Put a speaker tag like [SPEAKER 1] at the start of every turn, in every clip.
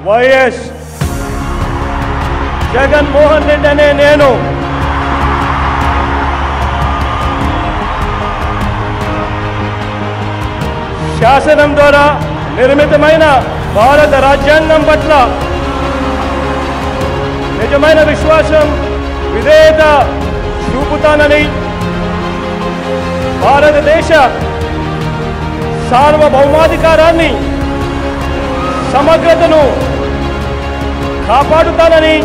[SPEAKER 1] YS Jaganmohan Reddy అనే నేను శాసనం ద్వారా నిర్మితమైన భారత రాజ్యాంగం పట్ల నిజమైన విశ్వాసం విధేయత చూపుతానని భారతదేశ సార్వభౌమాధికారాన్ని సమగ్రతను కాపాడుతానని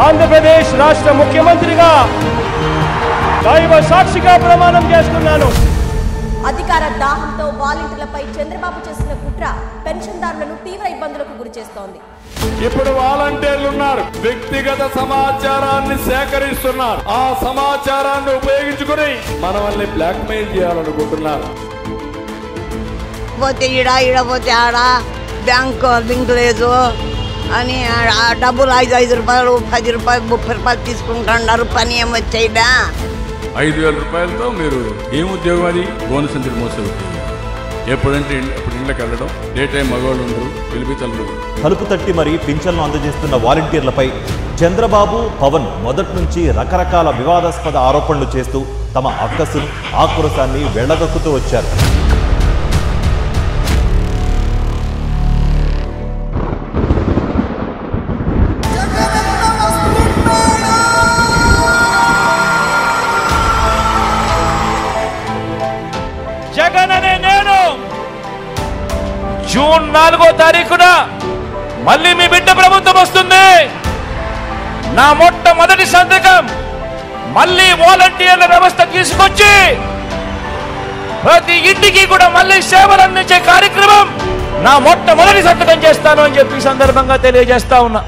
[SPEAKER 1] ఆంధ్రప్రదేశ్ రాష్ట్ర ముఖ్యమంత్రిగా దైవ సాక్షిగా ప్రమాణం చేస్తున్నాను.
[SPEAKER 2] అధికార దాహంతో వాలంటీర్లపై చంద్రబాబు చేసిన కుట్ర పెన్షన్దారులను తీవ్ర ఇబ్బందులకు గురి చేస్తోంది.
[SPEAKER 3] ఇప్పుడు వాలంటీర్లు ఉన్నారు, వ్యక్తిగత సమాచారాన్ని సేకరిస్తున్నారు. ఆ సమాచారాన్ని ఉపయోగించుకుని మనల్ని బ్లాక్మెయిల్ చేయాలనుకుంటున్నారు.
[SPEAKER 4] పోతే ఈడ పోతే ఆడ బ్యాంకు లింక్ లేదు అని డబ్బులు 5 రూపాయలు 10 రూపాయలు 30 రూపాయలు తీసుకుంటున్నారు. పని ఏమొచ్చాయిడా?
[SPEAKER 5] 5,000 రూపాయలతో మీరు ఏం ఉద్యోగం? అది బోనస్ అంటే మోసే ఉద్యోగం. ఎప్పుడంటే ఇప్పుడు ఇళ్ళకి వెళ్ళడం, డే టైం మగవాళ్ళు ఉండరు, పిలిపితలు
[SPEAKER 6] తలుపు తట్టి మరీ పింఛన్లు అందజేస్తున్న వాలంటీర్లపై చంద్రబాబు పవన్ మొదటి నుంచి రకరకాల వివాదాస్పద ఆరోపణలు చేస్తూ తమ అక్కసును ఆక్రోశాన్ని వెళ్లగక్కుతూ వచ్చారు.
[SPEAKER 1] జగన్ అనే నేను జూన్ 4వ తారీఖున మళ్ళీ మీ బిడ్డ ప్రభుత్వం వస్తుంది. నా మొట్టమొదటి సంతకం మళ్ళీ వాలంటీర్ల వ్యవస్థ తీసుకొచ్చి ప్రతి ఇంటికి కూడా మళ్ళీ సేవలు అందించే కార్యక్రమం నా మొట్టమొదటి సంతకం చేస్తాను అని చెప్పి ఈ సందర్భంగా తెలియజేస్తా ఉన్నా.